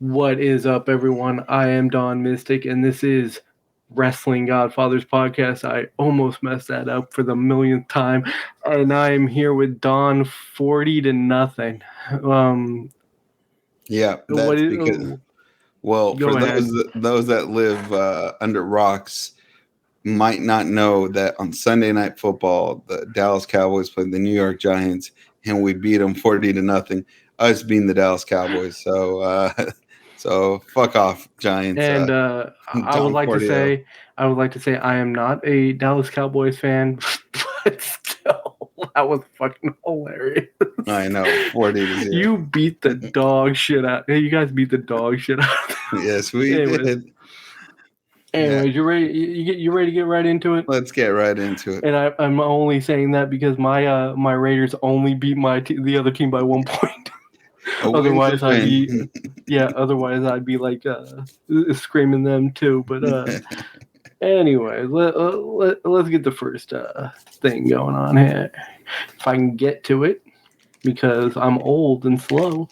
What is up, everyone? I am Don Mystic, and this is Wrestling Godfatherz podcast. I almost messed that up for the millionth time, and I am here with Don 40 to nothing. Um, Yeah, what that's is? because for Go ahead. those that live under rocks might not know that on Sunday Night Football, the Dallas Cowboys played the New York Giants, and we beat them 40-0. Us being the Dallas Cowboys, so fuck off, Giants. And I would Down like to 40-0. say, I am not a Dallas Cowboys fan, but still, that was fucking hilarious. I know, 40-0. You beat the dog shit out. You guys beat the dog shit out. Yes, we Anyways, did. Yeah, anyways, you ready? You ready to get right into it? let's get right into it. And I'm only saying that because my Raiders only beat the other team by 1 point. Otherwise, I'd be Otherwise, I'd be like screaming them too. But anyway, let's get the first thing going on here. If I can get to it, because I'm old and slow.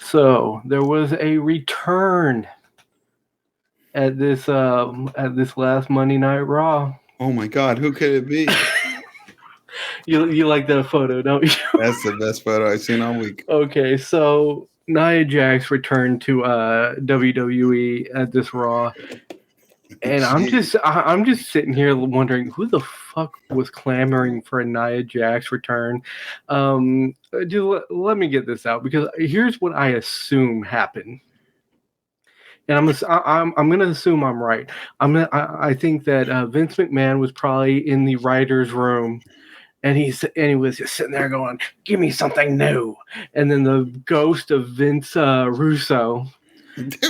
So there was a return at this last Monday Night Raw. Oh my God, who could it be? You like that photo, don't you? That's the best photo I've seen all week. Okay, so Nia Jax returned to WWE at this Raw, and I'm just sitting here wondering who the fuck was clamoring for a Nia Jax return. Let me get this out, because here's what I assume happened. And I'm gonna assume I'm right. I think that Vince McMahon was probably in the writers' room, and he was just sitting there going, "Give me something new." And then the ghost of Vince Russo.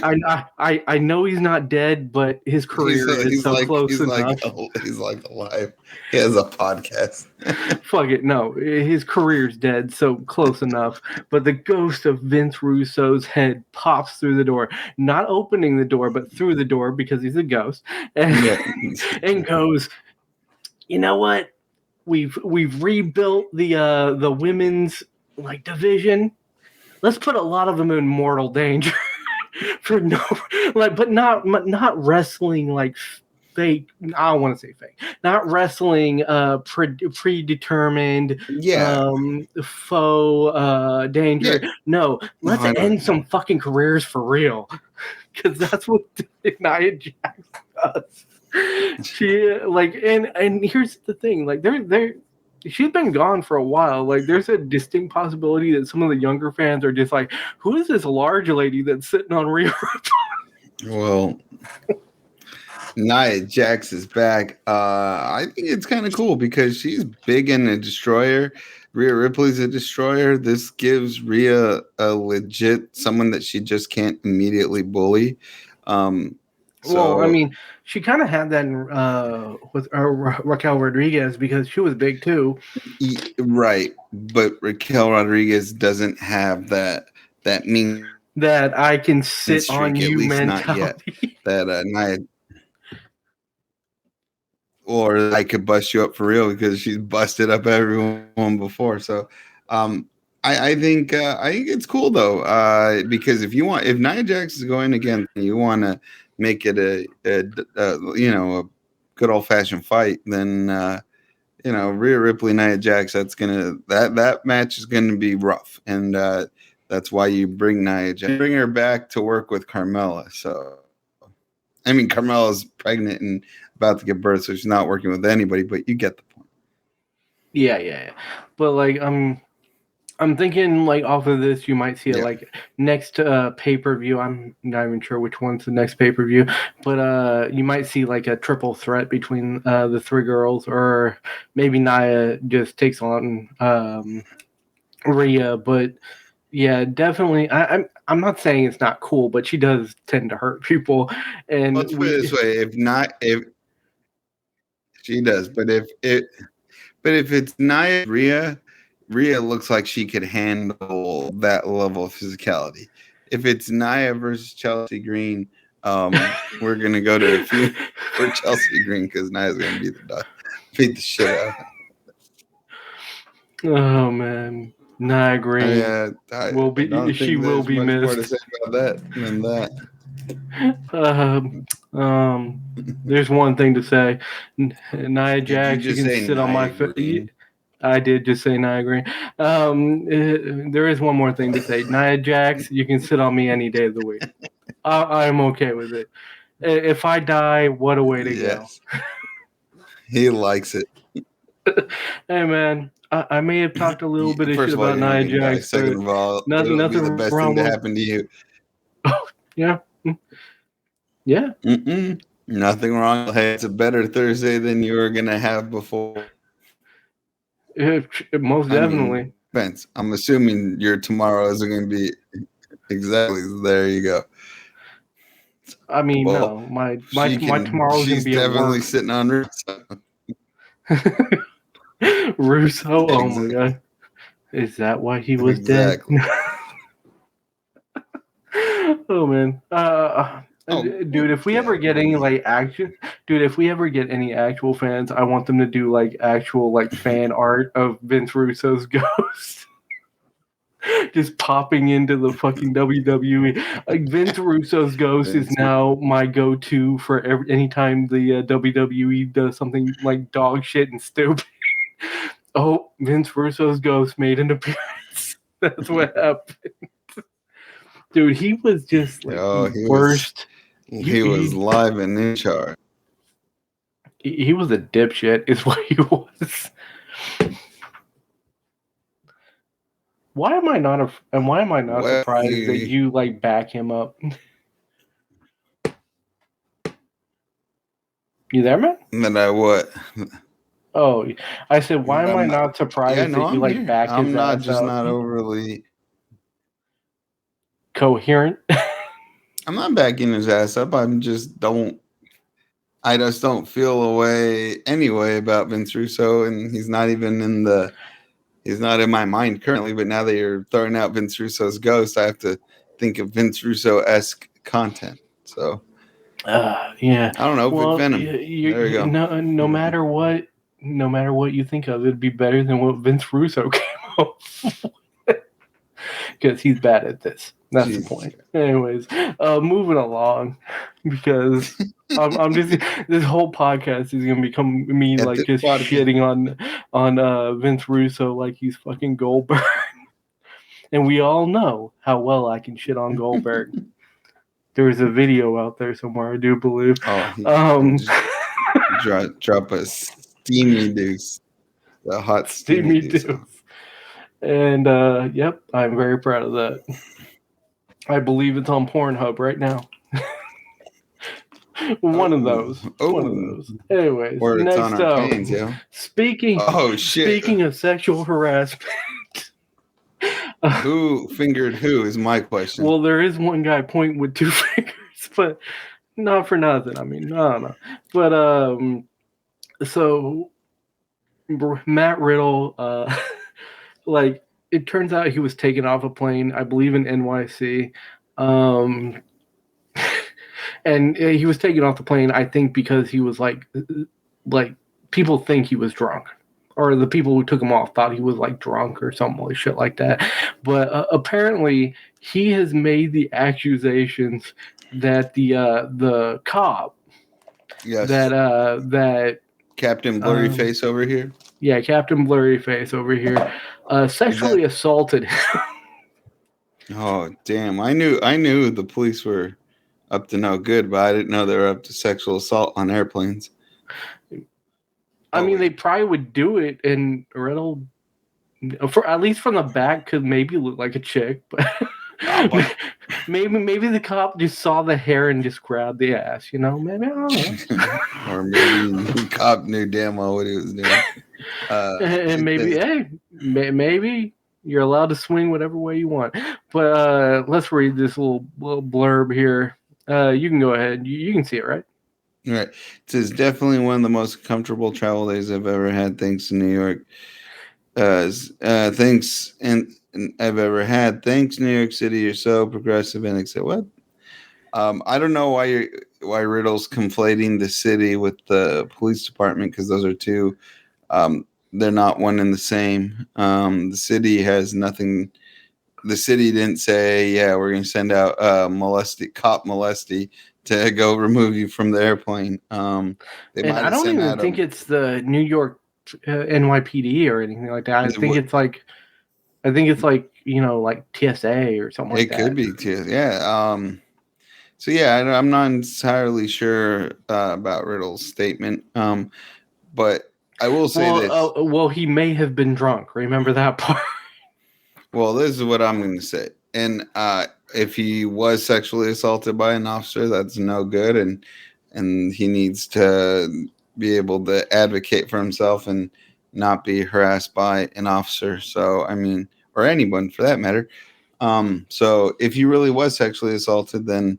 I know he's not dead, but his career is so close enough. He's like alive. He has a podcast. Fuck it, no, his career's dead, so close enough. But the ghost of Vince Russo's head pops through the door, not opening the door, but through the door, because he's a ghost, and goes, "You know what? We've rebuilt the women's division. Let's put a lot of them in mortal danger." For no, but not wrestling like fake. I don't want to say fake. Not wrestling predetermined. Faux danger. Yeah. No, let's end some fucking careers for real, because that's what Nia Jax does. She and here's the thing, she's been gone for a while. There's a distinct possibility that some of the younger fans are just like, who is this large lady that's sitting on Rhea Ripley? Well, Nia Jax is back. I think it's kind of cool because she's big and a destroyer. Rhea Ripley's a destroyer. This gives Rhea a legit someone that she just can't immediately bully. Well, I mean, she kind of had that with Raquel Rodriguez, because she was big too. Right, but Raquel Rodriguez doesn't have that mean that I can sit on you mentality. Not yet. That Nia, or I could bust you up for real, because she's busted up everyone before. So, I think it's cool though, because if Nia Jax is going again, you want to make it a good old fashioned fight, then Rhea Ripley, Nia Jax, that match is gonna be rough, and that's why you bring Nia Jax, bring her back to work with Carmella. So, I mean, Carmella's pregnant and about to give birth, so she's not working with anybody. But you get the point. Yeah. But I'm thinking off of this, you might see it next pay-per-view. I'm not even sure which one's the next pay-per-view, but you might see a triple threat between the three girls, or maybe Nia just takes on Rhea. But yeah, definitely. I'm not saying it's not cool, but she does tend to hurt people. And let's put it this way: if she does, but if it's Nia Rhea looks like she could handle that level of physicality. If it's Nia versus Chelsea Green, we're gonna go to a feud for Chelsea Green, because Nia's gonna beat the shit out. Oh man. Nia Green I will don't be. She think will there's be much more to missed. say about that than that. There's one thing to say. Nia Did you Jax, you just can say sit on my. Nia Green? I did just say Nia Green. There is one more thing to say. Nia Jax, you can sit on me any day of the week. I'm okay with it. If I die, what a way to go. Yes. He likes it. Hey, man, I may have talked a little bit of First shit of all, about you're not Nia going to die. Jax, Second but of all, nothing, it'll be the nothing best wrong thing to with. happen to you. Yeah. Yeah. Nothing wrong. Hey, it's a better Thursday than you were going to have before. Most definitely. Spence, I'm assuming your tomorrow isn't going to be exactly. There you go. I mean, Well, no, my tomorrow's gonna she's be at definitely work. sitting on her. Russo, oh my god, is that why he was Exactly. dead? Oh man, dude, if we ever get any like action, dude, if we ever get any actual fans, I want them to do like actual like fan art of Vince Russo's ghost. Just popping into the fucking WWE. Like Vince Russo's ghost is now my go-to for anytime the WWE does something like dog shit and stupid. Oh, Vince Russo's ghost made an appearance. That's what happened. Dude, he was just like the worst. He was live and in charge. He was a dipshit, is what he was. Why am I not surprised that you like back him up? You there, man? That I what? Oh, I said, why am I not surprised that you like back his ass up? I'm not just not overly coherent. I'm not backing his ass up. I just don't feel a way anyway about Vince Russo, and he's not in my mind currently. But now that you're throwing out Vince Russo's ghost, I have to think of Vince Russo-esque content. So yeah, I don't know. Well, Venom. There you go. No matter what you think of, it'd be better than what Vince Russo came up because he's bad at this. That's the point. Anyways, moving along, because I'm just this whole podcast is gonna become me like just shitting on Vince Russo like he's fucking Goldberg, and we all know how well I can shit on Goldberg. There's a video out there somewhere, I do believe. Drop a steamy deuce, a hot steamy deuce. And yep, I'm very proud of that. I believe it's on Pornhub right now. One of those. Anyways, or it's next on our pains, yeah. Speaking of sexual harassment. Who fingered who is my question. Well, there is one guy pointing with two fingers, but not for nothing. I mean, no. But so Matt Riddle, like it turns out he was taken off a plane, I believe in NYC, and he was taken off the plane, I think, because he was like people think he was drunk, or the people who took him off thought he was like drunk or something like shit like that. But apparently, he has made the accusations that the cop, that Captain Blurry Face over here. Yeah, Captain Blurry Face over here, sexually assaulted him. Oh damn! I knew the police were up to no good, but I didn't know they were up to sexual assault on airplanes. I mean, they probably would do it, and Riddle, at least from the back, could maybe look like a chick, but maybe the cop just saw the hair and just grabbed the ass. You know, maybe I don't know. Or maybe the cop knew damn well what he was doing. And maybe you're allowed to swing whatever way you want. But let's read this little blurb here. You can go ahead. You can see it, right? Right. It says, definitely one of the most comfortable travel days I've ever had, thanks to New York. Thanks, and I've ever had. Thanks, New York City. You're so progressive and except what? I don't know why Riddle's conflating the city with the police department, because those are two they're not one and the same. The city has nothing. The city didn't say, "Yeah, we're going to send out cop molesty to go remove you from the airplane." They And might I have don't sent even out think it's the New York NYPD or anything like that. I think it's like like TSA or something like it that. could be too. Yeah. So yeah, I'm not entirely sure about Riddle's statement. But I will say this. Well, he may have been drunk. Remember that part? Well, this is what I'm going to say. And if he was sexually assaulted by an officer, that's no good, and he needs to be able to advocate for himself and not be harassed by an officer. So, I mean, or anyone for that matter. So, if he really was sexually assaulted, then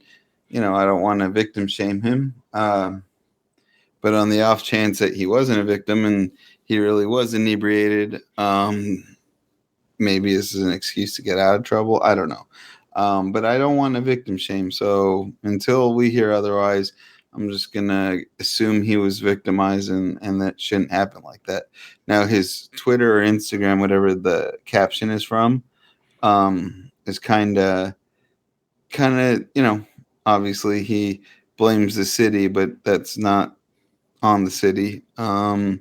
I don't want to victim shame him. But on the off chance that he wasn't a victim and he really was inebriated, maybe this is an excuse to get out of trouble. I don't know. But I don't want to victim shame. So until we hear otherwise, I'm just going to assume he was victimized and that shouldn't happen like that. Now, his Twitter or Instagram, whatever the caption is from, is kind of, obviously he blames the city, but that's not on the city. Yeah,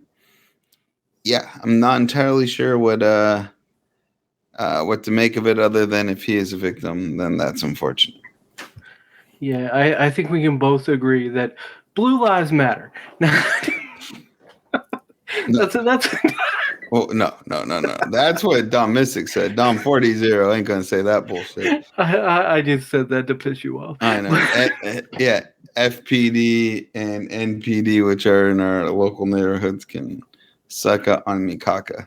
I'm not entirely sure what to make of it other than if he is a victim, then that's unfortunate. Yeah, I think we can both agree that blue lives matter. No. That's Well, no. That's what Dom Mystic said. Dom 40 ain't gonna say that bullshit. I just said that to piss you off. I know. Yeah, FPD and NPD, which are in our local neighborhoods, can suck up on me caca.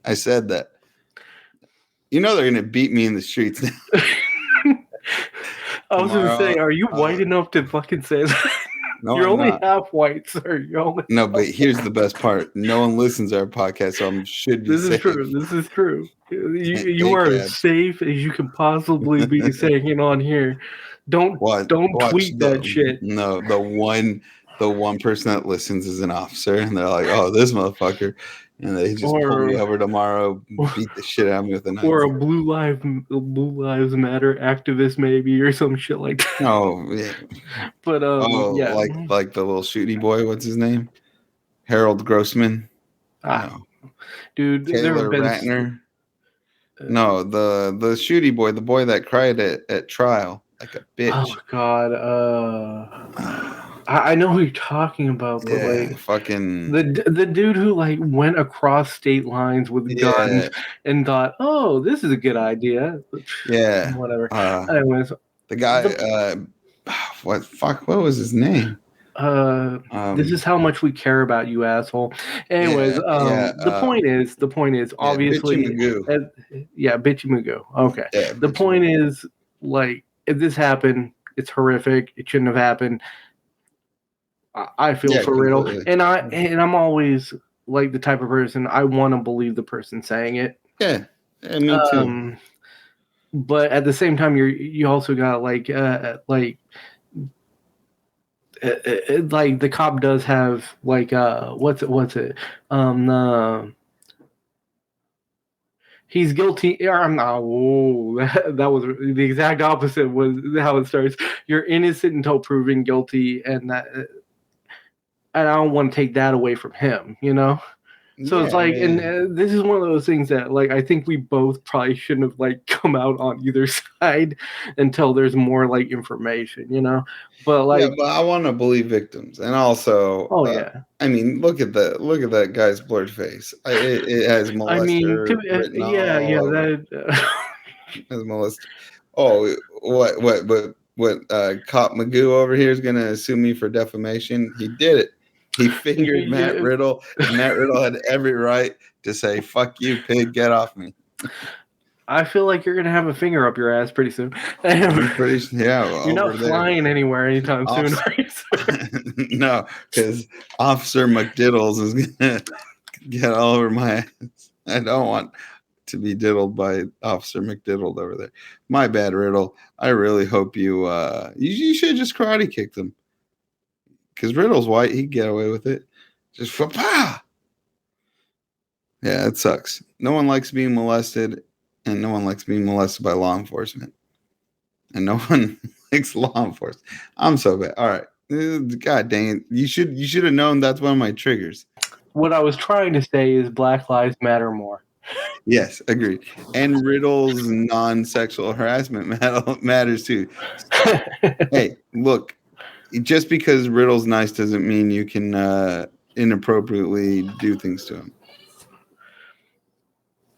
I said that. They're gonna beat me in the streets now. I was gonna say, are you white enough to fucking say that? No, You're I'm only not. half white, sir. No, but here's the best part. No one listens to our podcast, so I should be safe. This is true. You are as safe as you can possibly be saying on here. Don't tweet that shit. No, the one person that listens is an officer, and they're like, "Oh, this motherfucker," and they just pull me over tomorrow, beat the shit out of me with a knife. Or a Blue Lives Matter activist, maybe, or some shit like that. Oh yeah, but yeah, like the little shooty boy. What's his name? Harold Grossman. No. Dude, Taylor Ratner. No, the shooty boy, the boy that cried at trial like a bitch. Oh God, I know who you're talking about, but fucking the dude who went across state lines with guns and thought, "Oh, this is a good idea." Yeah, whatever. Anyways, the guy, what was his name? This is how much we care about you, asshole. Anyways, the point is obviously, Bitchy Magoo. Okay. Yeah, the point is, if this happened, it's horrific. It shouldn't have happened. I feel for Riddle, and I'm always the type of person I want to believe the person saying it. Yeah, me too. But at the same time, you also got the cop does have what's it he's guilty or I'm not. That was the exact opposite was how it starts. You're innocent until proven guilty, and I don't want to take that away from him, So it's and this is one of those things that I think we both probably shouldn't have come out on either side until there's more information, But but I want to believe victims, and also, I mean, look at that guy's blurred face. It has molester. Has molester. Oh, what? Cop Magoo over here is gonna sue me for defamation. He did it. He fingered Matt Riddle, and Matt Riddle had every right to say, "Fuck you, pig, get off me." I feel like you're gonna have a finger up your ass pretty soon. You're not flying anywhere anytime soon. No, because Officer McDiddles is gonna get all over my ass. I don't want to be diddled by Officer McDiddled over there. My bad, Riddle. I really hope you should have just karate kicked him. Because Riddle's white, he'd get away with it. Just Yeah, it sucks. No one likes being molested, and no one likes being molested by law enforcement. And no one likes law enforcement. I'm so bad. All right. God dang it. You should have known that's one of my triggers. What I was trying to say is Black Lives Matter more. Yes, agreed. And Riddle's non-sexual harassment matters too. Hey, look, just because Riddle's nice doesn't mean you can inappropriately do things to him.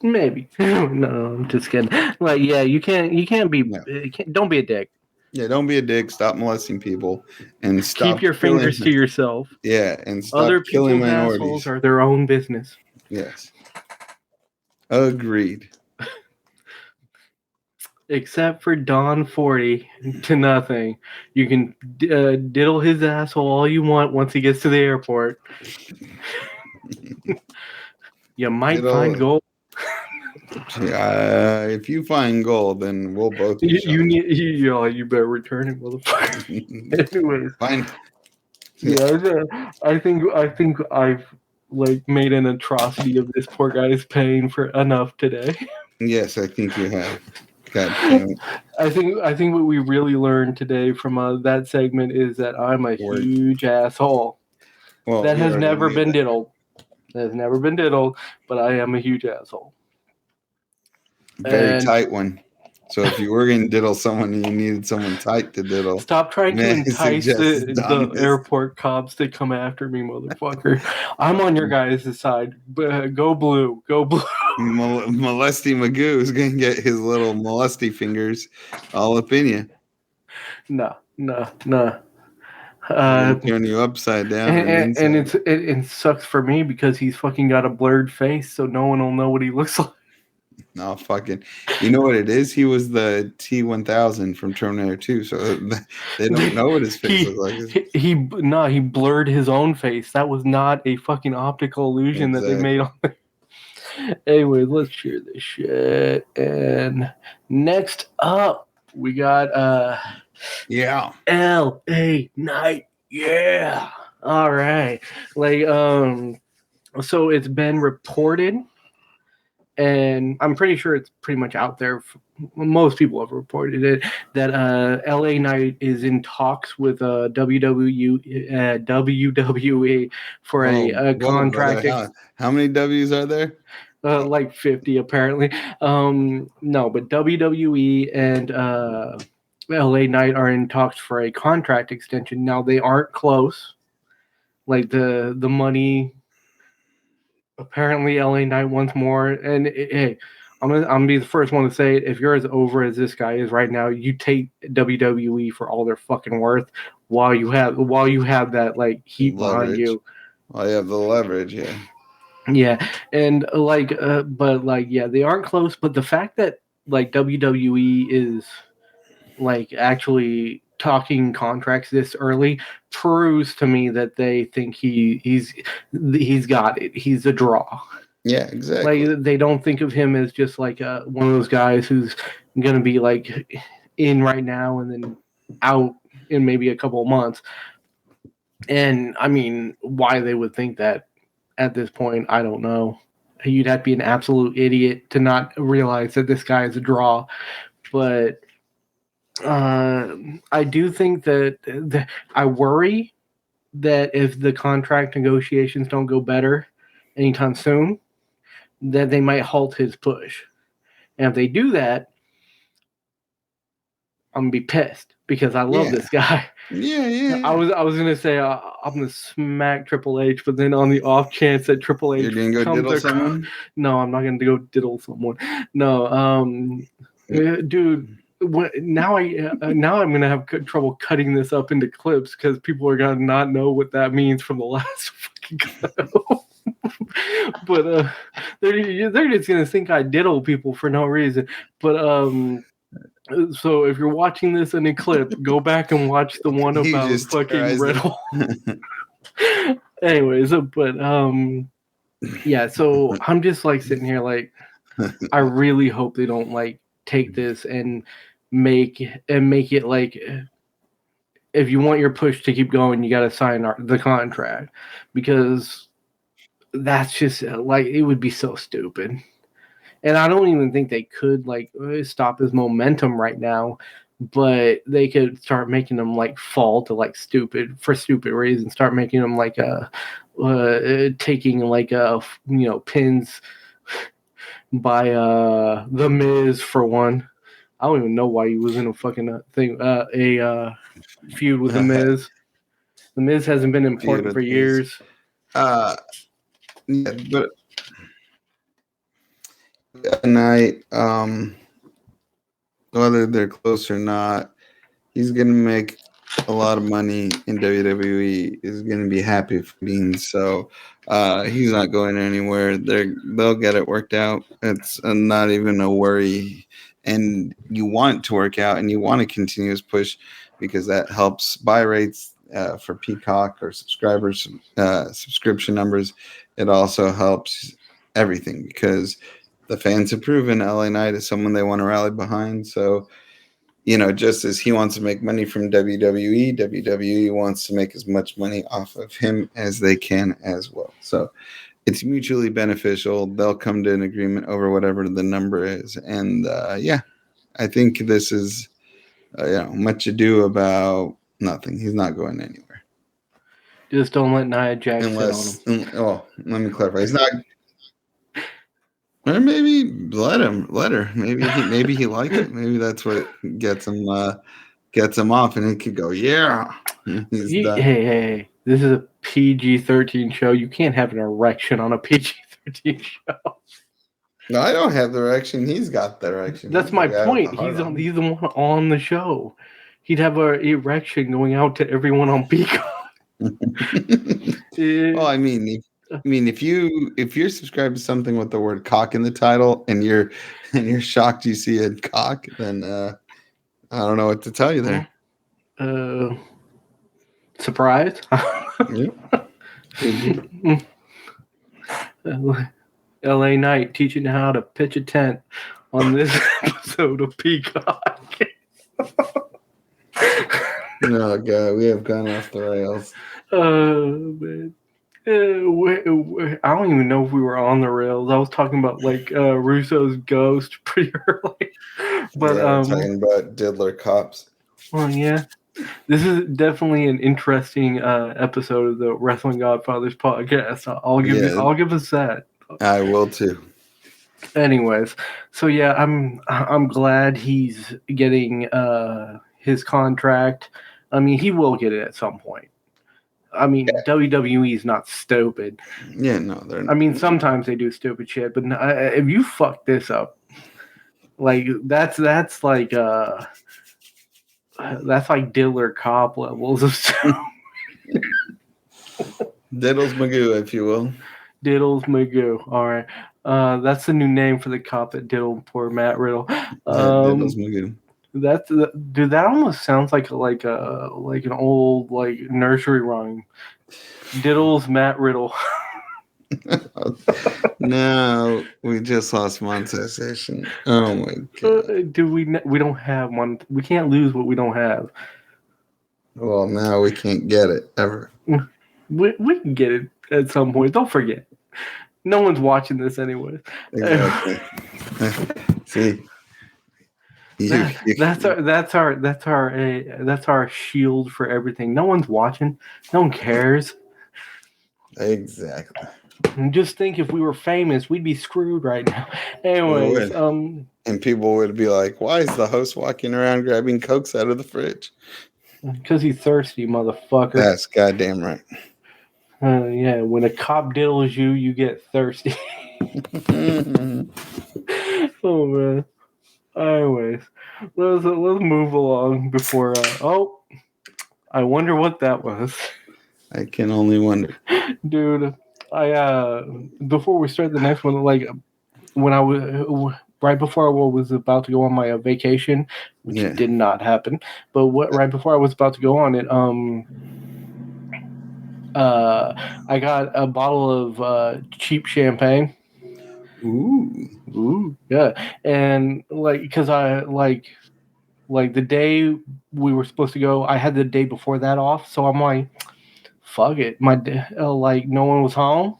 Maybe. No, I'm just kidding. Like, yeah, you can't be. No. Don't be a dick. Yeah, don't be a dick. Stop molesting people, and stop Keep your killing. fingers to yourself. Yeah, and stop Other killing people's minorities. assholes are their own business. Yes, agreed. Except for Don 40 to nothing. You can diddle his asshole all you want once he gets to the airport. You might find gold. If you find gold, then we'll both. You better return it, motherfucker. Anyways, fine. Yeah, I think I've like made an atrocity of this poor guy's pain for enough today. Yes, I think you have. God damn it. I think what we really learned today from that segment is that I'm a huge asshole. Well, that has never been diddled. That has never been diddled, but I am a huge asshole. Very tight one. So if you were going to diddle someone and you needed someone tight to diddle, stop trying to entice the airport cops to come after me, motherfucker. I'm on your guys' side. Go blue. Go blue. Molesty Magoo is going to get his little molesty fingers all up in you. No. Turn you upside down. And it sucks for me because he's fucking got a blurred face, so no one will know what he looks like. No, fucking. You know what it is? He was the T-1000 from Terminator 2, so they don't know what his face looks like. He blurred his own face. That was not a fucking optical illusion that they made on it. Anyway, let's share this shit. And next up, we got LA Knight. Yeah. All right. Like so it's been reported, and I'm pretty sure it's pretty much out there. Most people have reported it that LA Knight is in talks with WWE for a contract. How many W's are there? Like 50 apparently. No, but WWE and LA Knight are in talks for a contract extension. Now they aren't close. Like the money. Apparently, LA Knight wants more, and hey, I'm gonna be the first one to say it. If you're as over as this guy is right now, you take WWE for all their fucking worth while you have that like heat behind you. While you have the leverage, yeah. Yeah, and they aren't close. But the fact that like WWE is like actually talking contracts this early proves to me that they think he's got it. He's a draw. Yeah, exactly. Like they don't think of him as just like one of those guys who's gonna be like in right now and then out in maybe a couple of months. And I mean, why they would think that at this point, I don't know. You'd have to be an absolute idiot to not realize that this guy is a draw. But I do think that I worry that if the contract negotiations don't go better anytime soon, that they might halt his push. And if they do that, I'm gonna be pissed because I love this guy. Yeah. I was gonna say I'm gonna smack Triple H, but then on the off chance that Triple H, you're gonna go diddle someone? No, I'm not gonna go diddle someone. No, dude. Now I'm gonna have trouble cutting this up into clips because people are gonna not know what that means from the last fucking cut. But they're just gonna think I diddle people for no reason. But so if you're watching this in a clip, go back and watch the one about fucking Riddle. Anyways, but yeah. So I'm just like sitting here like, I really hope they don't like take this and make it like, if you want your push to keep going, you got to sign the contract, because that's just like it would be so stupid. And I don't even think they could like stop his momentum right now, but they could start making him like fall to like stupid reasons. Start making him like taking like pins by the Miz for one. I don't even know why he was in a fucking feud with the Miz. The Miz hasn't been important for years. Yeah, but night, whether they're close or not, he's gonna make a lot of money in WWE. Is gonna be happy for being so. He's not going anywhere. They'll get it worked out. It's not even a worry. And you want it to work out, and you want to continue his push because that helps buy rates for Peacock or subscribers, subscription numbers. It also helps everything because the fans have proven LA Knight is someone they want to rally behind. So, just as he wants to make money from WWE, WWE wants to make as much money off of him as they can as well. So it's mutually beneficial. They'll come to an agreement over whatever the number is. And I think this is, much ado about nothing. He's not going anywhere. Just don't let Nia Jax Unless, sit on him. Let me clarify. He's not. Or maybe let her. Maybe he likes it. Maybe that's what gets him off, and he could go, yeah. Hey, this is a PG-13 show. You can't have an erection on a PG-13 show. No, I don't have the erection. He's got the erection. That's my point. He's the one on the show. He'd have an erection going out to everyone on Peacock. Well, I mean, if you're subscribed to something with the word cock in the title and you're shocked you see a cock, then I don't know what to tell you there. Surprise? LA Knight teaching how to pitch a tent on this episode of Peacock. Oh god, we have gone off the rails. Man. I don't even know if we were on the rails. I was talking about like Russo's ghost pretty early, but we're talking about diddler cops. Well, yeah, this is definitely an interesting episode of the Wrestling Godfatherz podcast. I'll give us that. I will too. Anyways, so yeah, I'm glad he's getting his contract. I mean, he will get it at some point. I mean, WWE is not stupid. Yeah, no, they're not. I mean, sometimes they do stupid shit, but if you fuck this up, like that's like Diddler Cop levels of stuff. Diddles Magoo, if you will. Diddles Magoo. All right. That's the new name for the cop that diddled poor Matt Riddle. Diddles Magoo. Dude, that almost sounds like an old like nursery rhyme. Diddles Matt Riddle. No, we just lost monetization. Oh my god! Dude, we don't have one. We can't lose what we don't have. Well, now we can't get it ever. We can get it at some point. Don't forget. No one's watching this anyway. Exactly. See. That's our shield for everything. No one's watching. No one cares. Exactly. And just think, if we were famous, we'd be screwed right now. Anyways, and people would be like, "Why is the host walking around grabbing Cokes out of the fridge?" Because he's thirsty, motherfucker. That's goddamn right. Yeah, when a cop diddles you, you get thirsty. Oh man. Anyways, let's move along before. I wonder what that was. I can only wonder, dude. Before we start the next one, like when I was right before I was about to go on my vacation, which did not happen, but right before I was about to go on it, I got a bottle of cheap champagne. Ooh, yeah, and because I like the day we were supposed to go, I had the day before that off, so I'm like, fuck it, no one was home.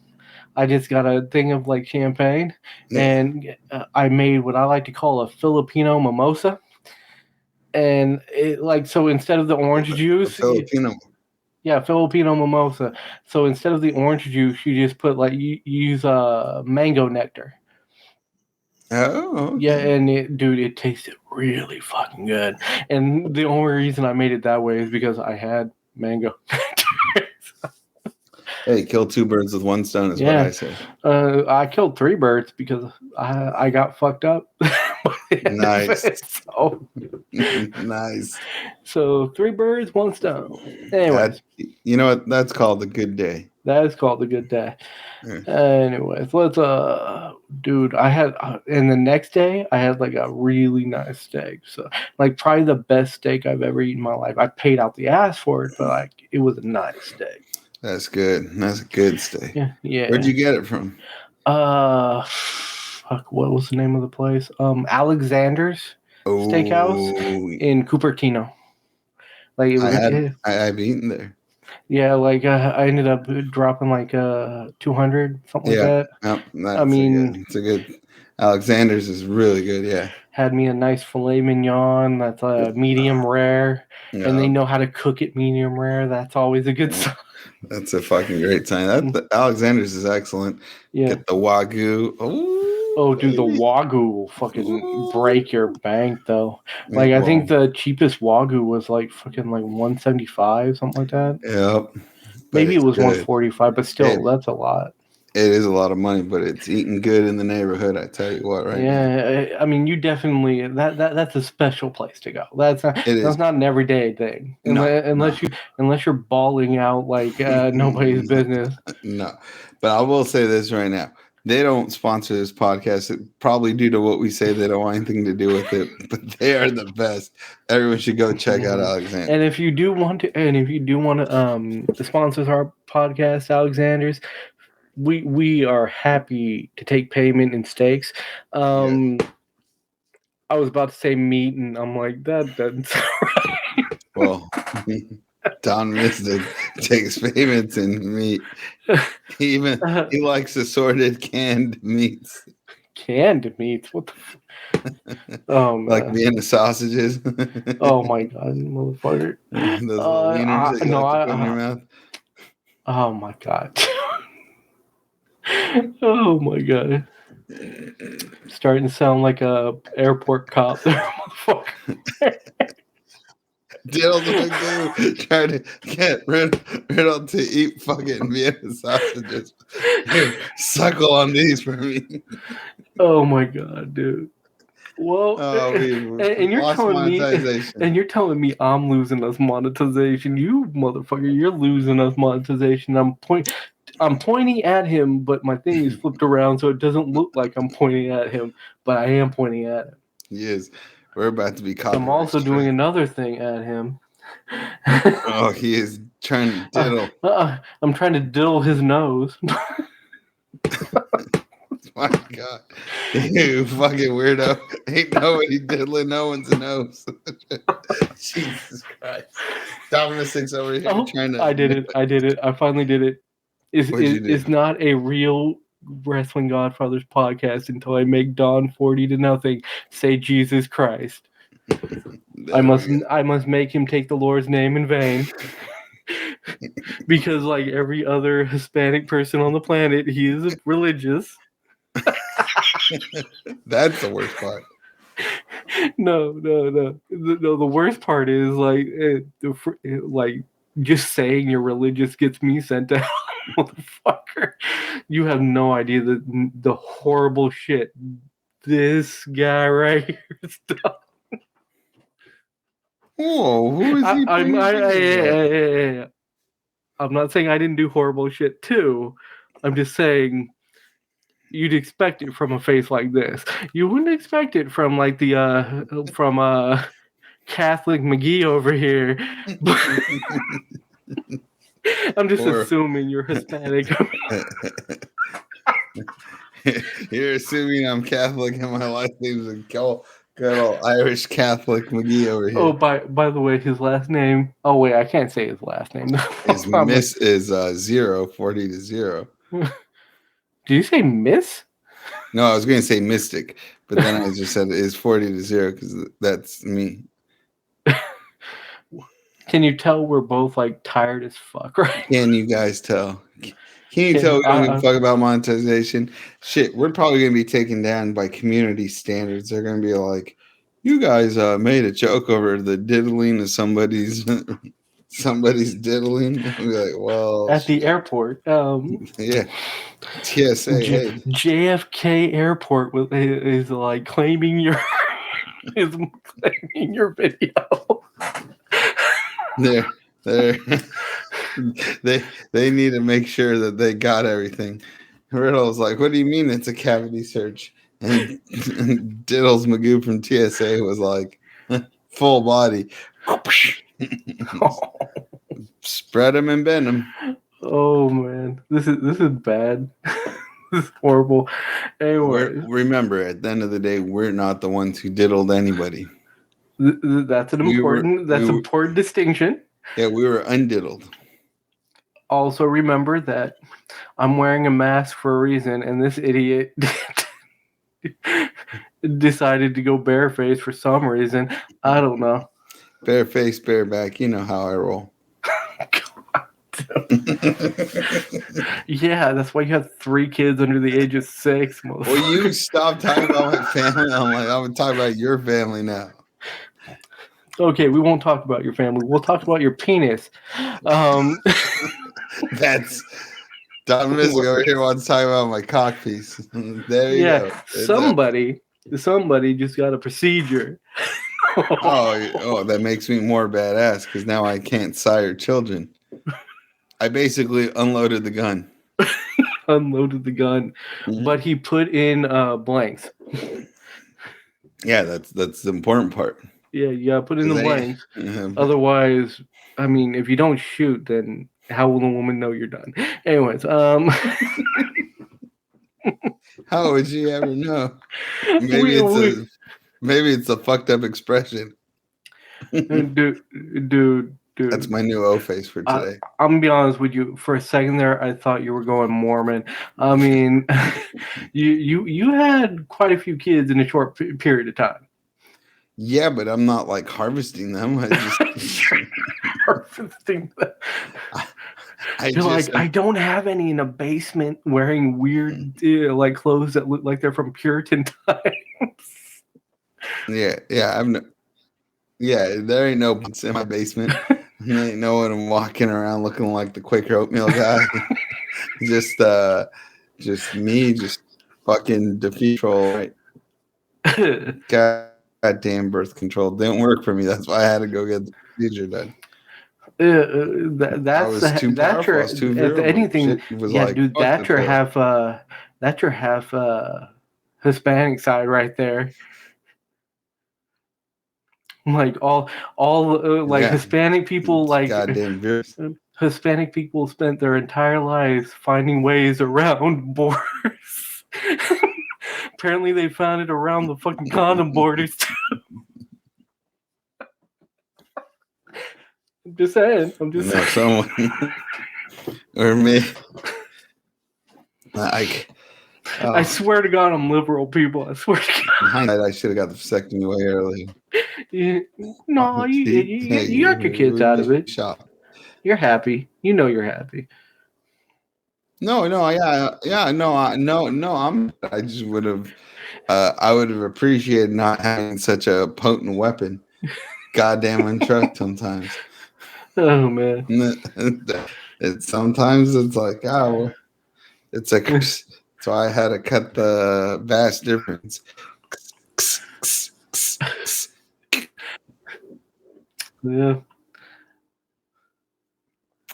I just got a thing of like champagne, and I made what I like to call a Filipino mimosa. And it like so instead of the orange A juice, Filipino. yeah, Filipino mimosa. So instead of the orange juice, you just put like you use mango nectar. Oh, okay. Yeah, and it tasted really fucking good. And the only reason I made it that way is because I had mango. Hey, kill two birds with one stone is what I say. I killed 3 birds because I got fucked up. Nice. So, Nice. so 3 birds, 1 stone. Anyways, you know what? That's called a good day. that is called a good day. Yeah. Anyways, let's dude, I had and the next day I had like a really nice steak. So like probably the best steak I've ever eaten in my life. I paid out the ass for it, but like it was a nice steak. That's good. That's a good steak. Yeah. Where'd you get it from? Fuck, what was the name of the place? Alexander's Steakhouse in Cupertino. Like it was. I've eaten there. Yeah, like I ended up dropping like 200 something like that. I mean, it's a good. Alexander's is really good. Yeah, had me a nice filet mignon that's medium rare, and they know how to cook it medium rare. That's always a good sign. That's a fucking great sign. Alexander's is excellent. Yeah. Get the Wagyu. Oh, dude, the Wagyu will fucking break your bank, though. Like, I think the cheapest Wagyu was like fucking like 175, something like that. Yep. Maybe it was 145, but still, that's a lot. It is a lot of money, but it's eating good in the neighborhood. I tell you what, right? Yeah, I mean, you definitely that's a special place to go. That's not an everyday thing, unless you're bawling out like nobody's business. No, but I will say this right now: they don't sponsor this podcast, probably due to what we say. They don't want anything to do with it, but they are the best. Everyone should go check out Alexander. And if you do want to, sponsor our podcast, Alexander's. We are happy to take payment in steaks. I was about to say meat, and I'm like, that doesn't sound right. Well, Don Mystic takes payments in meat. He likes assorted canned meats. Canned meats? What the? Like Vienna sausages. Oh my god, motherfucker! Those little wieners that you like to put in your mouth. Oh my god. Oh my god. Starting to sound like a airport cop there, motherfucker. Diddle's a big dude trying to get Riddle to eat fucking Vienna sausages. Here, suckle on these for me. Oh my god, dude. Well, and you're telling me I'm losing us monetization. You motherfucker, you're losing us monetization. I'm pointing at him, but my thing is flipped around so it doesn't look like I'm pointing at him, but I am pointing at him. He is. We're about to be copyright. I'm also doing another thing at him. Oh, he is trying to diddle. I'm trying to diddle his nose. My God. You fucking weirdo. Ain't nobody diddling no one's nose. Jesus Christ. Dominic over here trying to... I did it. I finally did it. It's not a real Wrestling Godfatherz podcast until I make Don 40-0 say Jesus Christ. I must make him take the Lord's name in vain. Because like every other Hispanic person on the planet, he is religious. That's the worst part. No. The worst part is like just saying you're religious gets me sent to hell, motherfucker. You have no idea the horrible shit this guy right here has done. Whoa, who is he? I'm not saying I didn't do horrible shit too. I'm just saying you'd expect it from a face like this. You wouldn't expect it from like the Catholic McGee over here. I'm just assuming you're Hispanic. You're assuming I'm Catholic and my last name's a good old Irish Catholic McGee over here. Oh, by the way, his last name. Oh wait, I can't say his last name. His miss is 0, 40-0. Did you say miss? No, I was going to say Mystic, but then I just said it's 40-0 because that's me. Can you tell we're both like tired as fuck, right? Can you guys tell? Can you tell we don't give a fuck about monetization? Shit, we're probably going to be taken down by community standards. They're going to be like, you guys made a joke over the diddling of somebody's diddling. I'll be like, well, At the airport. yeah. TSA, hey. JFK Airport is like claiming your is claiming your video. They need to make sure that they got everything. Riddle's like, what do you mean it's a cavity search? And Diddles Magoo from TSA was like, full body. Spread them and bend them. Oh man, this is bad. This is horrible. Anyway, remember, at the end of the day, we're not the ones who diddled anybody. That's an important distinction. Yeah, we were undiddled. Also, remember that I'm wearing a mask for a reason, and this idiot decided to go barefaced for some reason. I don't know. Bareface, bareback. You know how I roll. Yeah, that's why you have 3 kids under the age of 6. Well, you stop talking about my family. I'm talking about your family now. Okay, we won't talk about your family. We'll talk about your penis. That's Don Mystic over here wants to talk about my cock piece. There you go. Somebody just got a procedure. Oh, that makes me more badass because now I can't sire children. I basically unloaded the gun. Mm-hmm. But he put in blanks. Yeah, that's the important part. Yeah, you gotta put in the blanks. Otherwise, I mean, if you don't shoot, then how will the woman know you're done? Anyways, how would she ever know? Maybe it's a fucked up expression. Dude. That's my new O face for today. I'm gonna be honest with you. For a second there, I thought you were going Mormon. I mean, you had quite a few kids in a short period of time. Yeah, but I'm not like harvesting them. I just harvesting them. I don't have any in a basement wearing weird like clothes that look like they're from Puritan times. Yeah, there ain't no boots in my basement. There ain't no one walking around looking like the Quaker oatmeal guy. just me, just fucking defeat troll, right? Goddamn birth control didn't work for me. That's why I had to go get the procedure done. That's your anything. Yeah, like, dude, that's your half Hispanic side right there. Like all Hispanic people, like Hispanic people spent their entire lives finding ways around borders. Apparently, they found it around the fucking condom borders too. I'm just saying. Someone or me. I swear to God, I'm liberal, people. I swear to God. I should have got the vasectomy way early. No, you got your kids out of it. You're happy. You know you're happy. No. I just would have. I would have appreciated not having such a potent weapon. Goddamn untrust sometimes. Oh man. Sometimes it's like it's like. So I had to cut the vast difference. Yeah.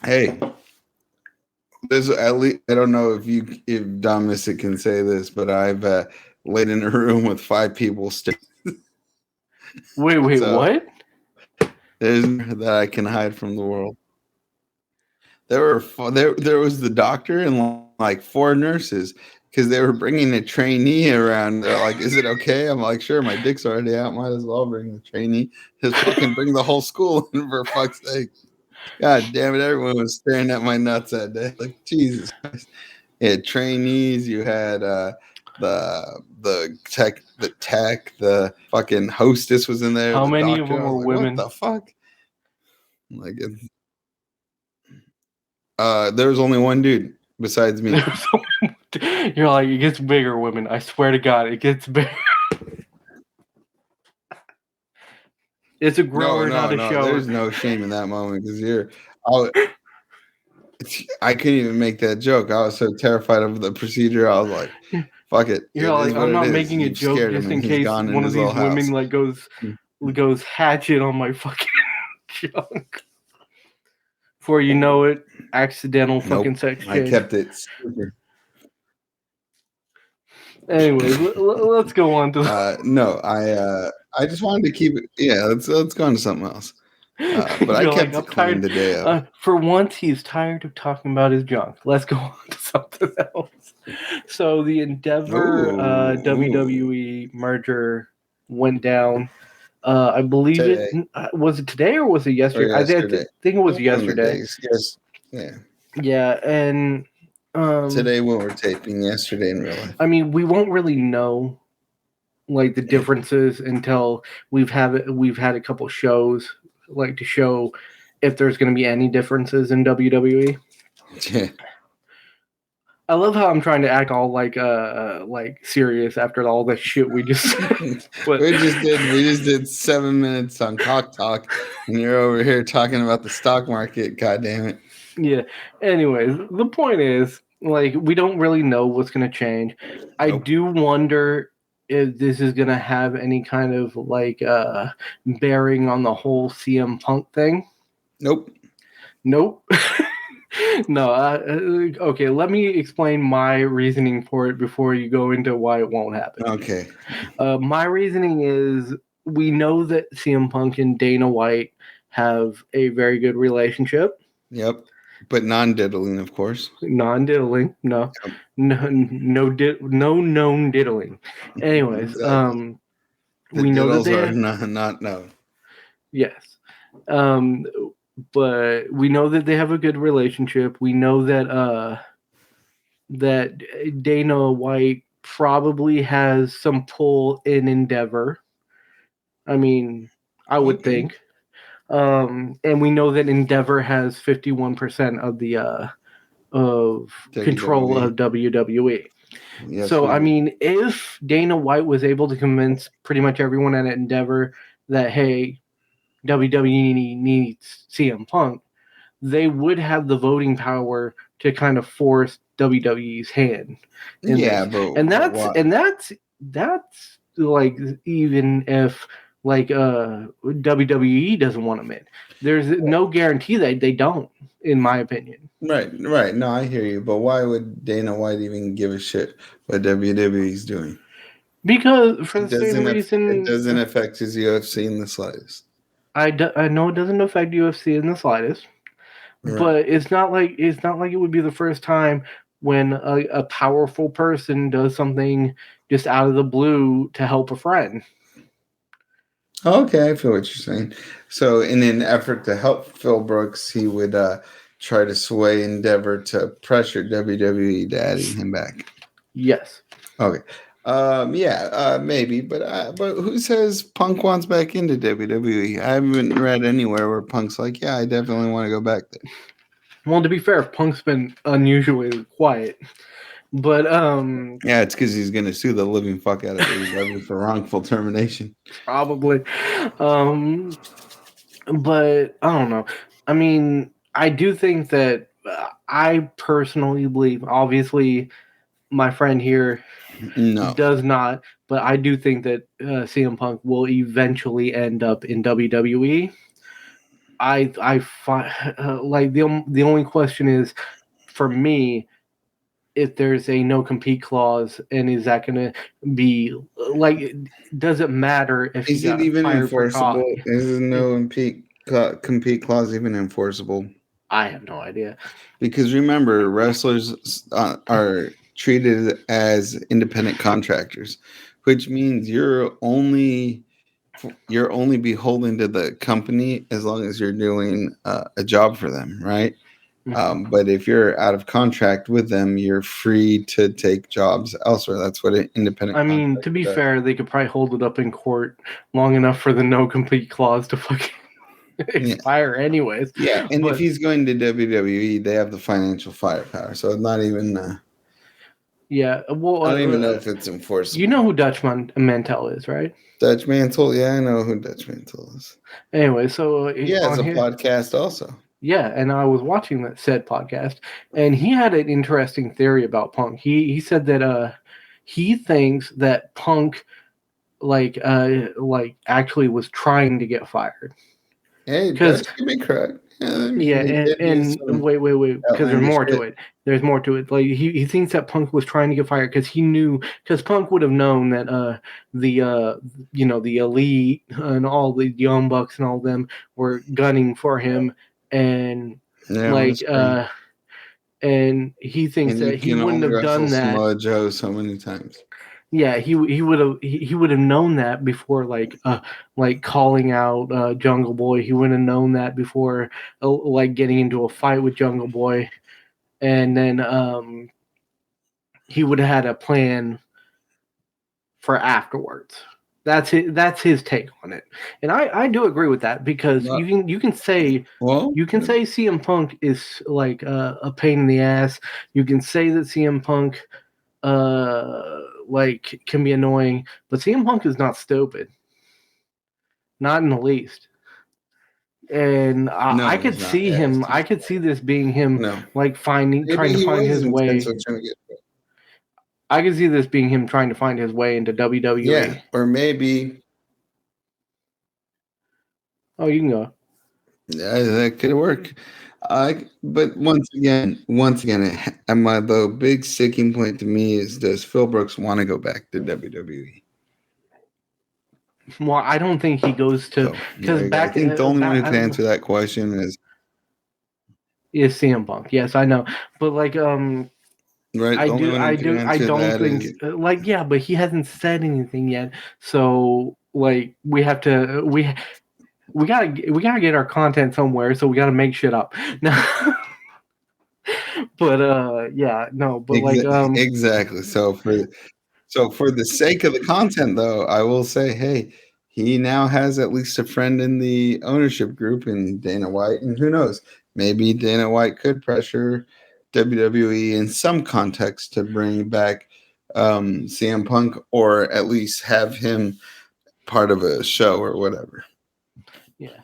Hey, there's at least I don't know if Don Mystic can say this, but I've laid in a room with 5 people. Wait, so, what? There's that I can hide from the world. There was the doctor and like 4 nurses. Because they were bringing a trainee around. They're like, is it okay? I'm like, sure, my dick's already out. Might as well bring the trainee. Just fucking bring the whole school in for fuck's sake. God damn it. Everyone was staring at my nuts that day. Like, Jesus Christ. had trainees. You had the tech, the fucking hostess was in there. How The many of doctor. them I was were like, women? what the fuck? Like, there was only one dude besides me. You're like, it gets bigger, women. I swear to God, it gets bigger. It's a grower, not a shower. There's no shame in that moment because I couldn't even make that joke. I was so terrified of the procedure. I was like, "Fuck it, You're it like, is what I'm it not is." making a You've joke scared him, just and in he's case gone in one of his these little house. women like goes hatchet on my fucking junk. Before you know it, accidental fucking Nope, sex I change. kept it super. Anyways, let's go on to. No, I just wanted to keep it. Yeah, let's go on to something else. But I You're kept like, it I'm clean tired. the day of. For once, he's tired of talking about his junk. Let's go on to something else. So the Endeavor Ooh, WWE merger went down. I believe today was it today or was it or yesterday? yesterday? Think it was One of the yesterday. days. Yes. Yeah. Yeah, and Today when we're taping, yesterday in real life. I mean, we won't really know like the differences until we've had a couple shows like to show if there's going to be any differences in WWE. Yeah. I love how I'm trying to act all like serious after all the shit we just said. But we just did 7 minutes on Cock Talk, and you're over here talking about the stock market. God damn it. yeah. Anyways, the point is, like, we don't really know what's going to change. I Nope. do wonder if this is going to have any kind of like bearing on the whole CM Punk thing. Nope. Nope. No. Okay. Let me explain my reasoning for it before you go into why it won't happen. Okay. My reasoning is we know that CM Punk and Dana White have a very good relationship. Yep. But non-diddling, of course. Non-diddling, no, no known diddling. Anyways, Exactly. The we know that diddles they are have, not known. yes, but we know that they have a good relationship. We know that Dana White probably has some pull in Endeavor. I mean, I would Okay. think. And we know that Endeavor has 51% of the of control WWE. of WWE. Yes, So we I do. mean, if Dana White was able to convince pretty much everyone at Endeavor that hey, WWE needs CM Punk, they would have the voting power to kind of force WWE's hand in Yeah, this. but And what? that's like even if like WWE doesn't want them in. There's no guarantee that they don't, in my opinion. Right. No, I hear you. But why would Dana White even give a shit what WWE's doing? Because for the same It reason, doesn't affect his UFC in the slightest. I know it doesn't affect UFC in the slightest, Right. but it's not like it would be the first time when a powerful person does something just out of the blue to help a friend. Okay, I feel what you're saying. So, in an effort to help Phil Brooks, he would try to sway Endeavor to pressure WWE to adding him back. Yes. Okay. Yeah, maybe, but who says Punk wants back into WWE? I haven't read anywhere where Punk's like, yeah, I definitely want to go back there. Well, to be fair, Punk's been unusually quiet, but Yeah, it's because he's gonna sue the living fuck out of AEW for wrongful termination. probably, but I don't know. I mean, I do think that I personally believe, obviously, my friend here No. does not, but I do think that CM Punk will eventually end up in WWE. I find like the only question is for me if there's a no compete clause and is that going to be like does it matter if he Is it got even fired for enforceable? coffee? Is no compete clause even enforceable? I have no idea. Because remember, wrestlers are treated as independent contractors, which means you're only beholden to the company as long as you're doing a job for them, right? But if you're out of contract with them, you're free to take jobs elsewhere. That's what an independent I mean, contractor to be does. fair, they could probably hold it up in court long enough for the no complete clause to fucking expire anyways. Yeah, and But if he's going to WWE, they have the financial firepower. So it's not even. yeah, well, I don't even know if it's enforceable. you know who Dutch Mantel is, right? Dutch Mantle? Yeah, I know who Dutch Mantle is. Anyway, so He has a podcast also. Yeah, and I was watching that said podcast, and he had an interesting theory about Punk. He said that he thinks that Punk like actually was trying to get fired. Hey, Dutch can be correct. Yeah, I mean, Yeah, and wait, because there's more to it. There's more to it. Like he thinks that Punk was trying to get fired because he knew, because Punk would have known that the the Elite and all the Young Bucks and all of them were gunning for him, and and he thinks that he wouldn't have done that. Samoa Joe so many times. Yeah, he would have known that before like calling out Jungle Boy. He would have known that before like getting into a fight with Jungle Boy, and then he would have had a plan for afterwards. That's his take on it, and I do agree with that because you can say CM Punk is like a pain in the ass. You can say that CM Punk like can be annoying, but CM Punk is not stupid, not in the least. And I could see him. I could see this being him, like trying to find his way. I could see this being him trying to find his way into WWE. Yeah, or maybe. Oh, you can go. Yeah, that could work. But once again, the big sticking point to me is: does Phil Brooks want to go back to WWE? Well, I don't think he goes to because I think the only one who can answer that question is CM Punk. Yes, I know, but like right. I don't think like yeah, but he hasn't said anything yet. So like we gotta get our content somewhere, so we gotta make shit up. But yeah, no, but exactly. So for the sake of the content, though, I will say, hey, he now has at least a friend in the ownership group in Dana White, and who knows, maybe Dana White could pressure WWE in some context to bring back CM Punk, or at least have him part of a show or whatever. Yeah.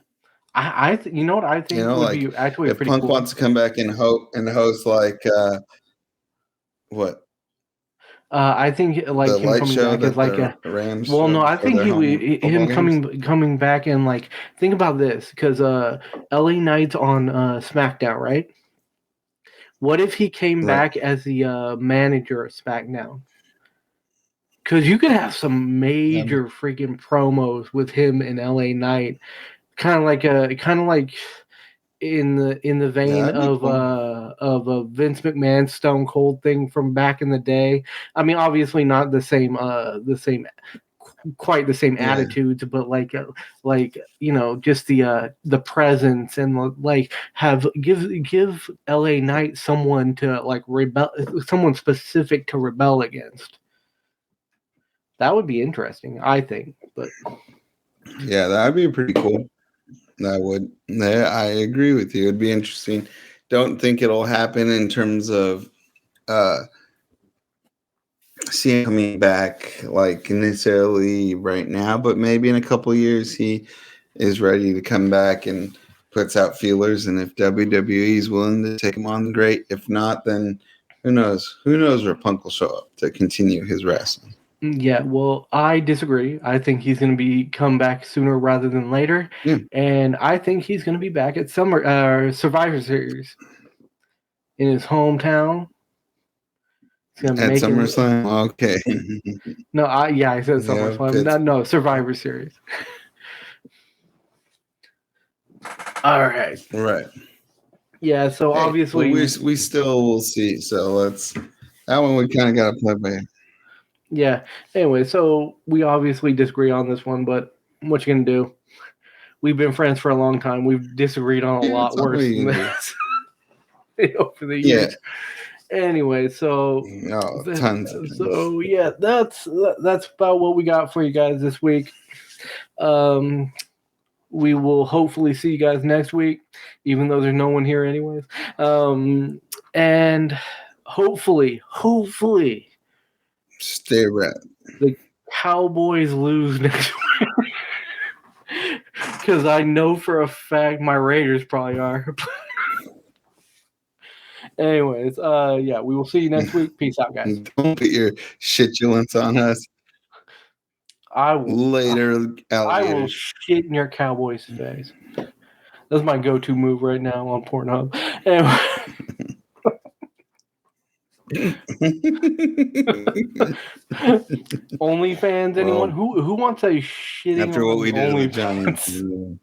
You know what I think would be actually if pretty Punk cool. wants to come back and host like what? I think like the him coming back is like a Rams. Well, no, I think him coming back and like think about this because LA Knight's on SmackDown, right? What if he came back as the manager of SmackDown? Because you could have some major freaking promos with him and LA Knight, kind of like in the vein of a Vince McMahon Stone Cold thing from back in the day. I mean, obviously not quite the same attitudes, but like just the presence and like give LA Knight someone to like someone specific to rebel against. That would be interesting, I think. But yeah, that'd be pretty cool. That would. Yeah, I agree with you. It'd be interesting. Don't think it'll happen in terms of seeing him coming back like necessarily right now, but maybe in a couple of years he is ready to come back and puts out feelers. And if WWE is willing to take him on, great. If not, then who knows? Who knows where Punk will show up to continue his wrestling. Yeah, well, I disagree. I think he's going to come back sooner rather than later, and I think he's going to be back at Survivor Series in his hometown. At SummerSlam, okay. No, I said SummerSlam. No, Survivor Series. All right. Right. Yeah. So obviously, we still will see. So that one we kind of got to play by. Yeah. Anyway, so we obviously disagree on this one, but what you gonna do? We've been friends for a long time. We've disagreed on a lot worse than this. over the Yeah. years. Anyway, so Tons of things. so yeah, that's about what we got for you guys this week. We will hopefully see you guys next week, even though there's no one here anyways. And hopefully Stay around. the Cowboys lose next week. Because I know for a fact my Raiders probably are. Anyways, yeah, we will see you next week. Peace out, guys. Don't put your shitulence on us. I will Later, I will alligators. shit in your Cowboys face. That's my go-to move right now on Pornhub. Anyway. OnlyFans, anyone? Well, who wants a shitting after what on we did with Johnny. OnlyFans?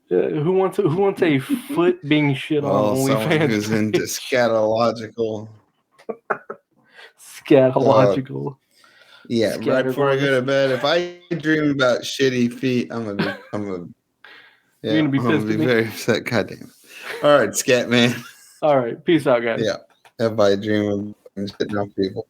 Who wants a foot being shit on Someone OnlyFans? who's into scatological. Scatological. Yeah, right before I go to bed, if I dream about shitty feet, I'm gonna You're gonna be pissed at me? very upset. Goddamn. All right, scat man. All right, peace out, guys. Yeah, if I dream of shitting on people.